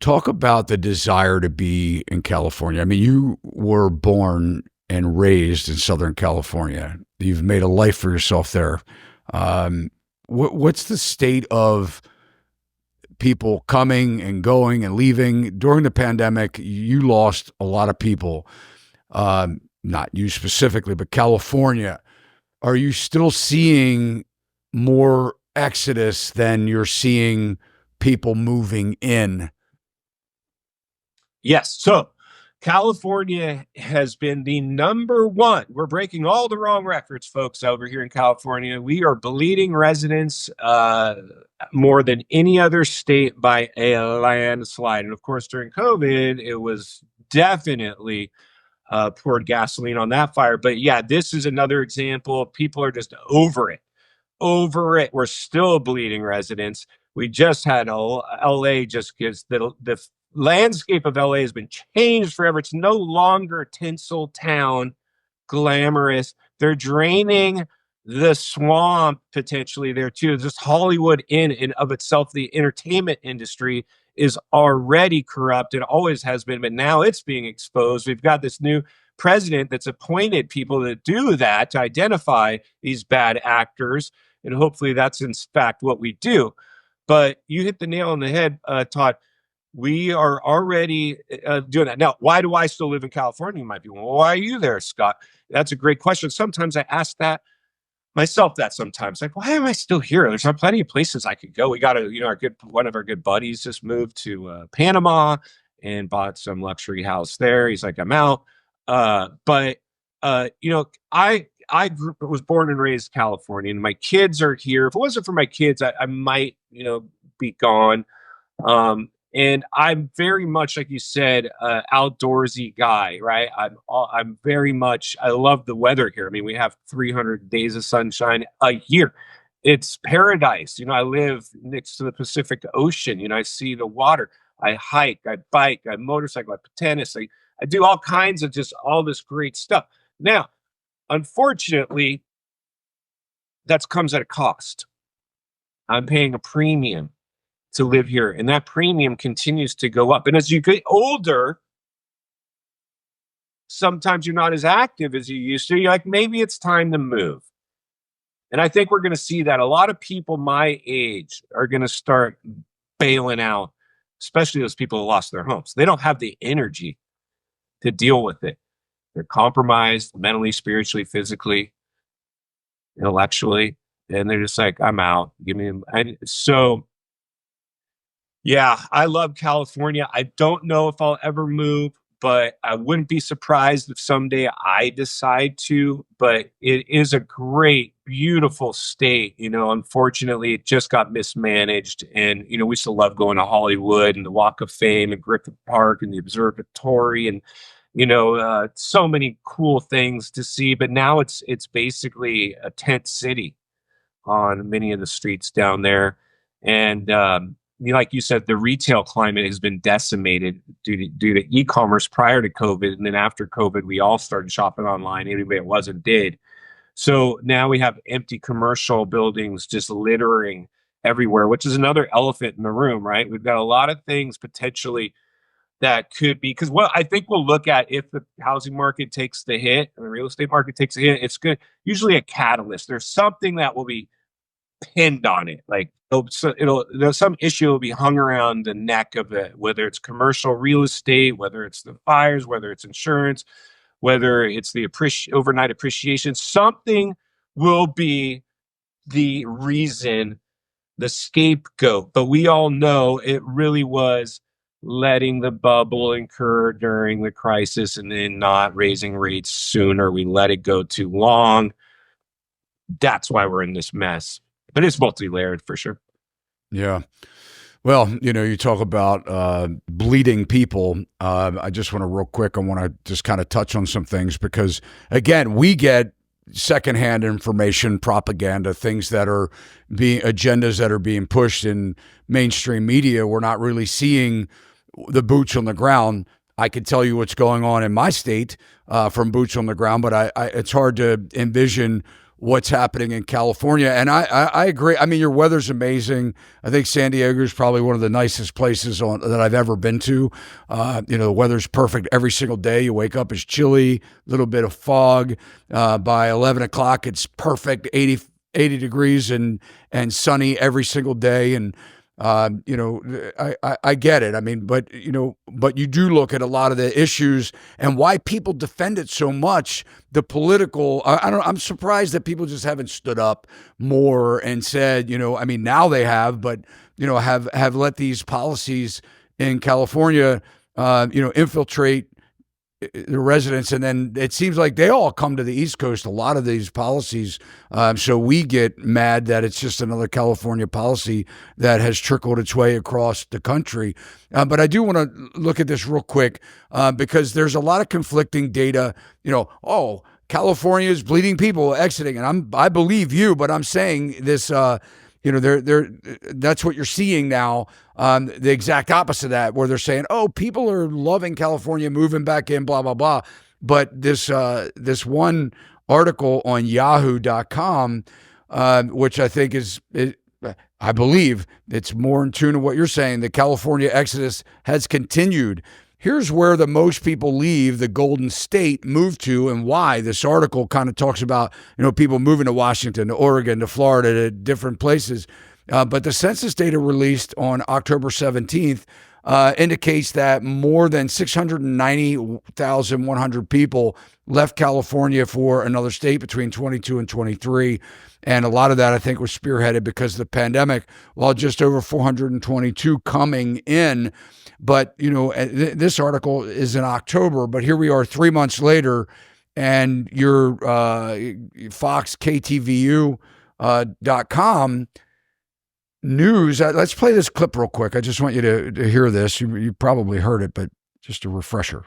talk about the desire to be in California. I mean, you were born and raised in Southern California. You've made a life for yourself there. What's the state of people coming and going and leaving? During the pandemic, you lost a lot of people, not you specifically, but California. Are you still seeing more exodus than you're seeing people moving in? Yes. So California has been the number one. We're breaking all the wrong records, folks, over here in California. We are bleeding residents more than any other state by a landslide. And of course, during COVID, it was definitely poured gasoline on that fire. But yeah, this is another example. People are just over it. Over it. We're still bleeding residents. We just had LA just gives the landscape of LA has been changed forever. It's no longer tinsel town, glamorous. They're draining the swamp potentially there too. Just Hollywood in and of itself, the entertainment industry is already corrupt. It always has been, but now it's being exposed. We've got this new president that's appointed people that do that, to identify these bad actors. And hopefully that's in fact what we do. But you hit the nail on the head, Todd. We are already doing that. Now, why do I still live in California? You might be, well, why are you there, Scott? That's a great question. Sometimes I ask that myself sometimes, like, why am I still here? There's plenty of places I could go. We got one of our good buddies just moved to Panama and bought some luxury house there. He's like, I'm out. But I was born and raised in California, and my kids are here. If it wasn't for my kids, I might, be gone. And I'm very much, like you said, outdoorsy guy, right? I'm very much, I love the weather here. I mean, we have 300 days of sunshine a year. It's paradise. I live next to the Pacific Ocean. I see the water. I hike, I bike, I motorcycle, I play tennis. I do all kinds of just all this great stuff. Now, unfortunately, that comes at a cost. I'm paying a premium to live here, and that premium continues to go up. And as you get older, sometimes you're not as active as you used to. You're like, maybe it's time to move. And I think we're going to see that a lot of people my age are going to start bailing out, especially those people who lost their homes. They don't have the energy to deal with it. They're compromised mentally, spiritually, physically, intellectually, and they're just like, I'm out. Give me. So, yeah, I love California. I don't know if I'll ever move, but I wouldn't be surprised if someday I decide to. But it is a great, beautiful state. Unfortunately, it just got mismanaged. And, we used to love going to Hollywood and the Walk of Fame and Griffith Park and the observatory and, so many cool things to see. But now it's basically a tent city on many of the streets down there. And, like you said, the retail climate has been decimated due to e-commerce prior to COVID. And then after COVID, we all started shopping online. Anybody that wasn't did. So now we have empty commercial buildings just littering everywhere, which is another elephant in the room, right? We've got a lot of things potentially that could be, because I think we'll look at, if the housing market takes the hit and the real estate market takes a hit, it's good. Usually a catalyst. There's something that will be pinned on it. Like there's some issue will be hung around the neck of it, whether it's commercial real estate, whether it's the fires, whether it's insurance, whether it's the overnight appreciation. Something will be the reason, the scapegoat. But we all know it really was letting the bubble incur during the crisis and then not raising rates sooner. We let it go too long. That's why we're in this mess. But it's multi-layered for sure. Yeah. Well, you talk about bleeding people. I just want to real quick, I want to just kind of touch on some things because, again, we get secondhand information, propaganda, things that are agendas that are being pushed in mainstream media. We're not really seeing the boots on the ground. I can tell you what's going on in my state from boots on the ground, but it's hard to envision what's happening in California. And I agree. I mean, your weather's amazing. I think San Diego is probably one of the nicest places that I've ever been to. The weather's perfect every single day. You wake up, it's chilly, a little bit of fog. By 11 o'clock, it's perfect, 80 degrees and sunny every single day. And I get it. I mean, but you do look at a lot of the issues and why people defend it so much. The political, I'm surprised that people just haven't stood up more and said, I mean, now they have, but have let these policies in California, infiltrate the residents, and then it seems like they all come to the East Coast, a lot of these policies, so we get mad that it's just another California policy that has trickled its way across the country. But I do want to look at this real quick because there's a lot of conflicting data. California is bleeding people exiting, and I believe you, but I'm saying this. That's what you're seeing now. The exact opposite of that, where they're saying, "Oh, people are loving California, moving back in, blah blah blah." But this one article on Yahoo.com, which I think I believe it's more in tune with what you're saying. The California exodus has continued. Here's where the most people leave the Golden State, move to, and why. This article kind of talks about, people moving to Washington, to Oregon, to Florida, to different places. But the census data released on October 17th indicates that more than 690,100 people left California for another state between 22 and 23. And a lot of that, I think, was spearheaded because of the pandemic, while just over 422 coming in. But, this article is in October, but here we are 3 months later, and your Fox KTVU.com news. Let's play this clip real quick. I just want you to hear this. You probably heard it, but just a refresher.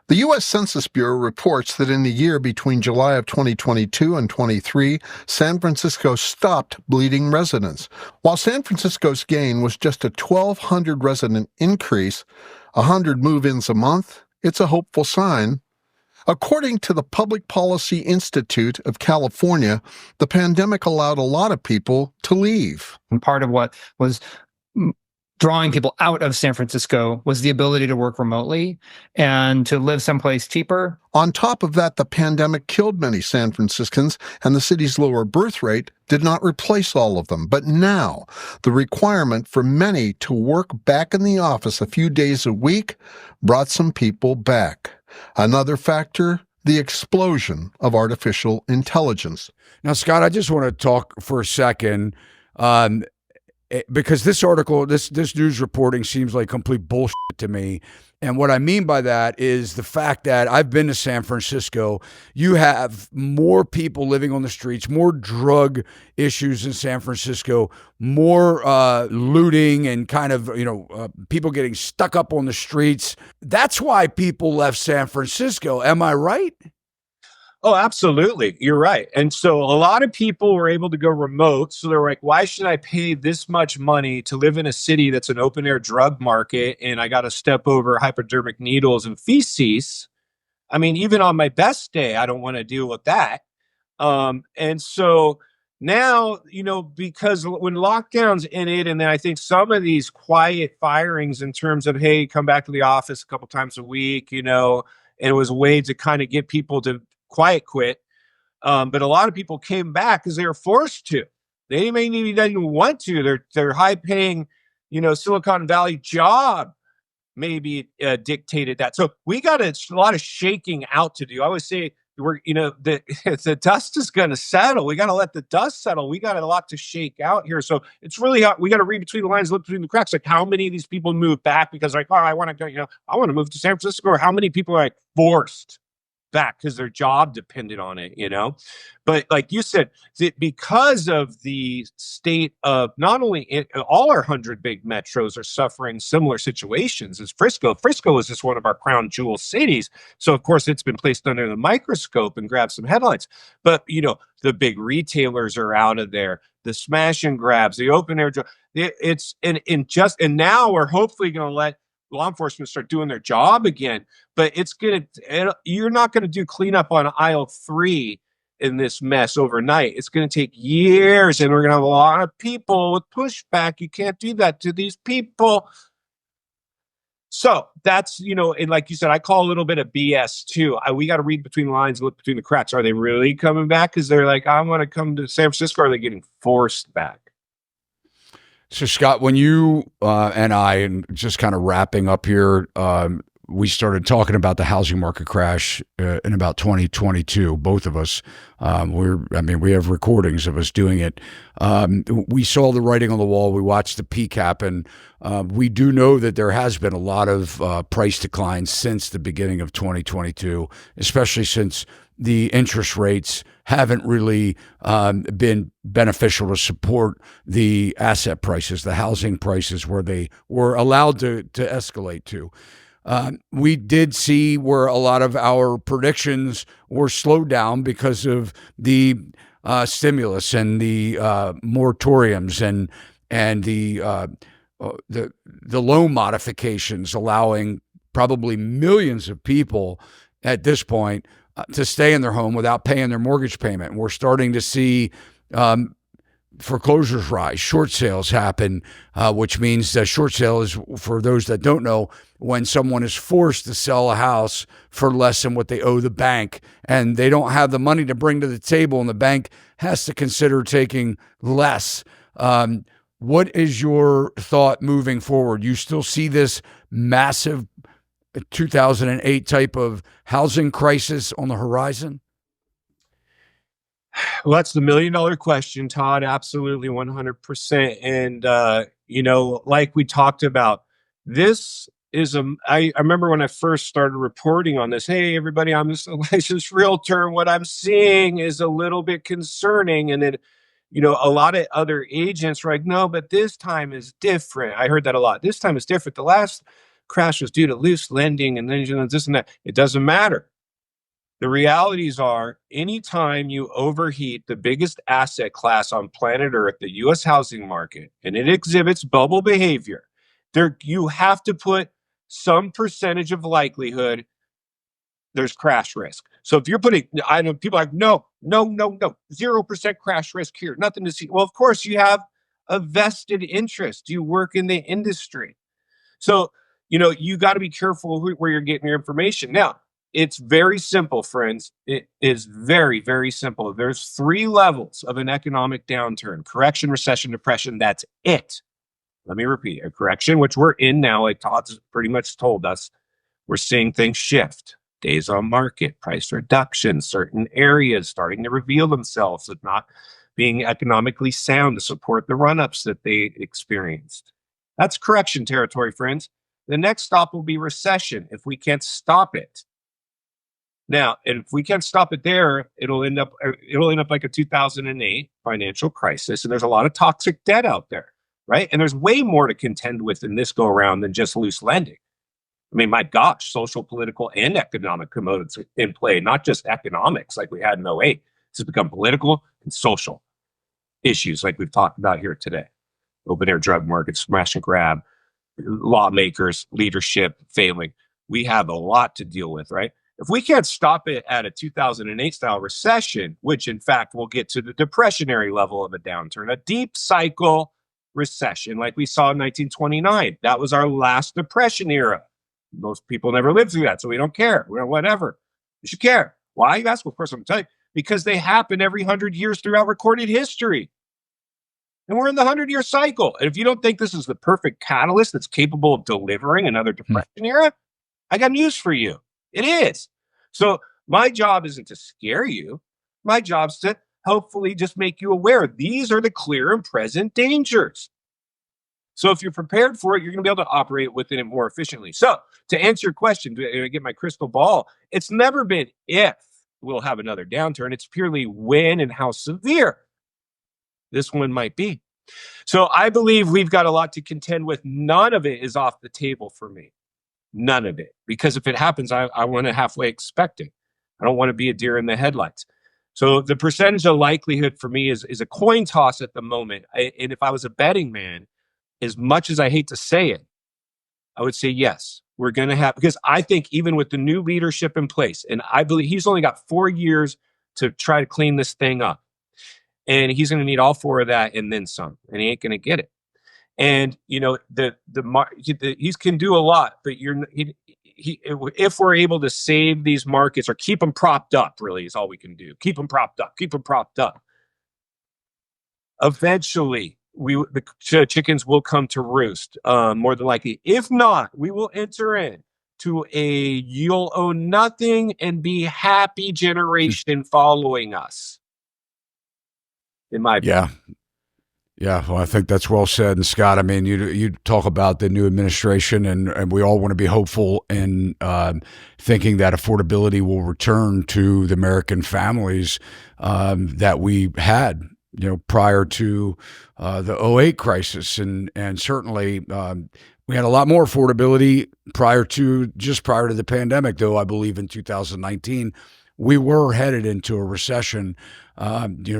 The U.S. Census Bureau reports that in the year between July of 2022 and 23, San Francisco stopped bleeding residents. While San Francisco's gain was just a 1,200 resident increase, 100 move-ins a month, it's a hopeful sign. According to the Public Policy Institute of California, the pandemic allowed a lot of people to leave. And part of what was drawing people out of San Francisco was the ability to work remotely and to live someplace cheaper. On top of that, the pandemic killed many San Franciscans, and the city's lower birth rate did not replace all of them. But now, the requirement for many to work back in the office a few days a week brought some people back. Another factor, the explosion of artificial intelligence. Now, Scott, I just want to talk for a second. Because this article, this news reporting seems like complete bullshit to me. And what I mean by that is the fact that I've been to San Francisco. You have more people living on the streets, more drug issues in San Francisco, more looting and kind of, people getting stuck up on the streets. That's why people left San Francisco. Am I right? Oh, absolutely. You're right. And so a lot of people were able to go remote. So they're like, why should I pay this much money to live in a city that's an open air drug market and I got to step over hypodermic needles and feces? I mean, even on my best day, I don't want to deal with that. And so now, because when lockdowns ended, and then I think some of these quiet firings in terms of, hey, come back to the office a couple times a week, and it was a way to kind of get people to quiet quit. But a lot of people came back because they were forced to. They may even want to. Their high paying, Silicon Valley job maybe dictated that. So we got a lot of shaking out to do. I always say the dust is going to settle. We got to let the dust settle. We got a lot to shake out here. So it's really hard. We got to read between the lines, look between the cracks. Like how many of these people move back because like, oh, I want to go, I want to move to San Francisco, or how many people are like forced back because their job depended on it, But like you said, because of the state of not only all our 100 big metros are suffering similar situations as Frisco. Frisco is just one of our crown jewel cities. So of course it's been placed under the microscope and grabbed some headlines. But the big retailers are out of there, the smash and grabs, the open air. And now we're hopefully going to let law enforcement start doing their job again, but you're not going to do cleanup on aisle 3 in this mess overnight. It's going to take years, and we're going to have a lot of people with pushback. You can't do that to these people. So that's, and like you said, I call a little bit of BS too. We got to read between the lines, look between the cracks. Are they really coming back? Because they're like, I want to come to San Francisco. Or are they getting forced back? So, Scott, when you and I, and just kind of wrapping up here, we started talking about the housing market crash in about 2022. Both of us, we have recordings of us doing it. We saw the writing on the wall. We watched the peak happen. We do know that there has been a lot of price declines since the beginning of 2022, especially since the interest rates haven't really been beneficial to support the asset prices, the housing prices, where they were allowed to escalate to. We did see where a lot of our predictions were slowed down because of the stimulus and the moratoriums and the loan modifications, allowing probably millions of people at this point to stay in their home without paying their mortgage payment. And we're starting to see foreclosures rise, short sales happen, which means that short sale is, for those that don't know, when someone is forced to sell a house for less than what they owe the bank, and they don't have the money to bring to the table, and the bank has to consider taking less. What is your thought moving forward? You still see this massive 2008 type of housing crisis on the horizon? Well, that's the $1 million question, Todd. Absolutely, 100%. And, like we talked about, this is I remember when I first started reporting on this, hey, everybody, I'm just a licensed realtor. What I'm seeing is a little bit concerning. And then, a lot of other agents were like, no, but this time is different. I heard that a lot. This time is different. The last crash was due to loose lending and then this and that. It doesn't matter. The realities are, anytime you overheat the biggest asset class on planet Earth, the U.S. housing market, and it exhibits bubble behavior, you have to put some percentage of likelihood there's crash risk. So if you're I know people are like, no, 0% crash risk here, nothing to see. Well, of course you have a vested interest? Do you work in the industry? So, you got to be careful where you're getting your information. Now, it's very simple, friends. It is very, very simple. There's 3 levels of an economic downturn: correction, recession, depression. That's it. Let me repeat: a correction, which we're in now, like Todd's pretty much told us. We're seeing things shift. Days on market, price reduction, certain areas starting to reveal themselves as not being economically sound to support the run-ups that they experienced. That's correction territory, friends. The next stop will be recession if we can't stop it. Now, and if we can't stop it there, it'll end up like a 2008 financial crisis, and there's a lot of toxic debt out there, right? And there's way more to contend with in this go around than just loose lending. I mean, my gosh, social, political, and economic commodities in play, not just economics like we had in '08. This has become political and social issues like we've talked about here today. Open air drug markets, smash and grab, lawmakers, leadership failing. We have a lot to deal with, right? If we can't stop it at a 2008 style recession, which in fact will get to the depressionary level of a downturn, a deep cycle recession like we saw in 1929, that was our last depression era. Most people never lived through that, so we don't care. We're whatever. You should care. Why? You ask? Well, of course, I'm going to tell you. Because they happen every 100 years throughout recorded history. And we're in the 100-year cycle. And if you don't think this is the perfect catalyst that's capable of delivering another depression era, I got news for you. It is. So my job isn't to scare you. My job's to hopefully just make you aware. These are the clear and present dangers. So if you're prepared for it, you're going to be able to operate within it more efficiently. So to answer your question, to get my crystal ball, it's never been if we'll have another downturn. It's purely when and how severe this one might be. So I believe we've got a lot to contend with. None of it is off the table for me. None of it. Because if it happens, I want to halfway expect it. I don't want to be a deer in the headlights. So the percentage of likelihood for me is a coin toss at the moment. And if I was a betting man, as much as I hate to say it, I would say yes. We're going to have, because I think even with the new leadership in place, and I believe he's only got 4 years to try to clean this thing up. And he's going to need all 4 of that and then some, and he ain't going to get it. And he can do a lot, but if we're able to save these markets or keep them propped up, really is all we can do. Keep them propped up. Keep them propped up. Eventually, the chickens will come to roost, more than likely. If not, we will enter into a you'll own nothing and be happy generation following us. In my opinion. Yeah, well, I think that's well said. And Scott, I mean, you talk about the new administration, and we all want to be hopeful in thinking that affordability will return to the American families that we had, prior to the '08 crisis, and certainly we had a lot more affordability prior to the pandemic. Though I believe in 2019 we were headed into a recession,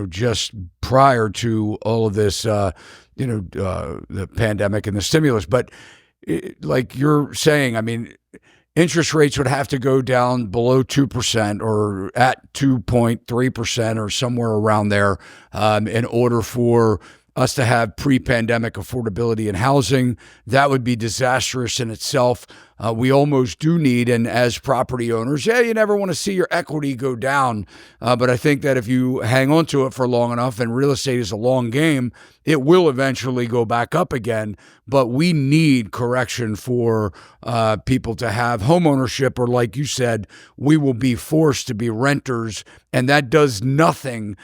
just prior to all of this, the pandemic and the stimulus. But like you're saying, I mean, interest rates would have to go down below 2% or at 2.3% or somewhere around there in order for us to have pre-pandemic affordability in housing. That would be disastrous in itself. We almost do need, and as property owners, you never want to see your equity go down. But I think that if you hang on to it for long enough, and real estate is a long game, it will eventually go back up again. But we need correction for people to have home ownership, or like you said, we will be forced to be renters. And that does nothing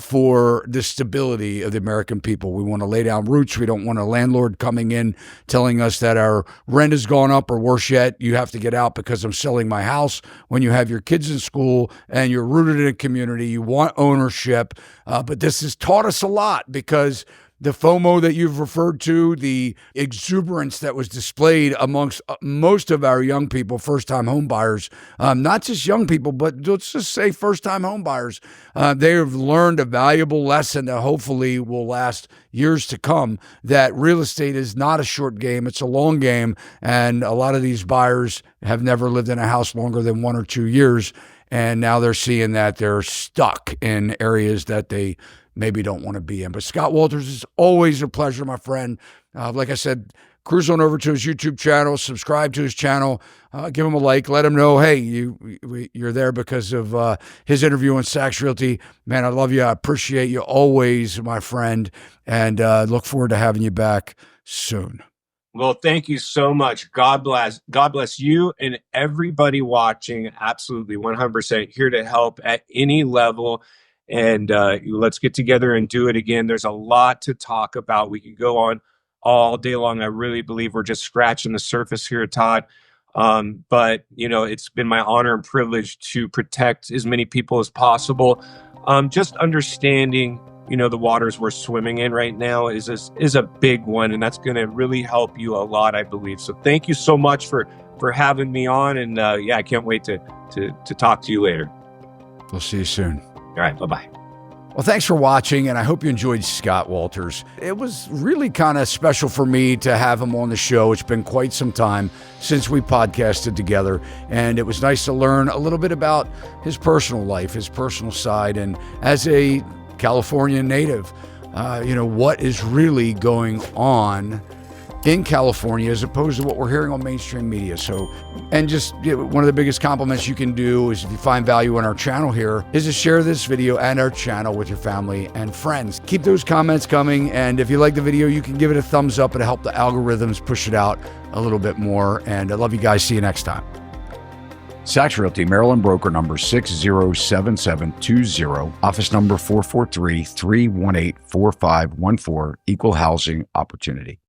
for the stability of the American people. We want to lay down roots. We don't want a landlord coming in telling us that our rent has gone up, or worse yet, you have to get out because I'm selling my house. When you have your kids in school and you're rooted in a community, you want ownership. But this has taught us a lot, because the FOMO that you've referred to, the exuberance that was displayed amongst most of our young people, first-time home buyers, not just young people, but let's just say first-time home buyers, they have learned a valuable lesson that hopefully will last years to come, that real estate is not a short game, it's a long game, and a lot of these buyers have never lived in a house longer than 1 or 2 years, and now they're seeing that they're stuck in areas that they maybe don't want to be in. But Scott Walters, is always a pleasure, my friend. Like I said, cruise on over to his YouTube channel, subscribe to his channel, give him a like, let him know, hey, you're there because of his interview on Sachs Realty. Man, I love you. I appreciate you always, my friend, and look forward to having you back soon. Well, thank you so much. God bless. God bless you and everybody watching. Absolutely, 100% here to help at any level. And let's get together and do it again. There's a lot to talk about. We could go on all day long. I really believe we're just scratching the surface here, Todd. But, it's been my honor and privilege to protect as many people as possible. Just understanding, the waters we're swimming in right now is a big one, and that's going to really help you a lot, I believe. So thank you so much for having me on. And I can't wait to talk to you later. We'll see you soon. All right. Bye-bye. Well, thanks for watching, and I hope you enjoyed Scott Walters. It was really kind of special for me to have him on the show. It's been quite some time since we podcasted together, and it was nice to learn a little bit about his personal life, his personal side, and as a California native, what is really going on in California as opposed to what we're hearing on mainstream media. So, and just one of the biggest compliments you can do is, if you find value on our channel here, is to share this video and our channel with your family and friends. Keep those comments coming, and if you like the video, you can give it a thumbs up. It'll help the algorithms push it out a little bit more. And I love you guys. See you next time. Sachs Realty, Maryland broker number 607720, office number 443-318-4514, equal housing opportunity.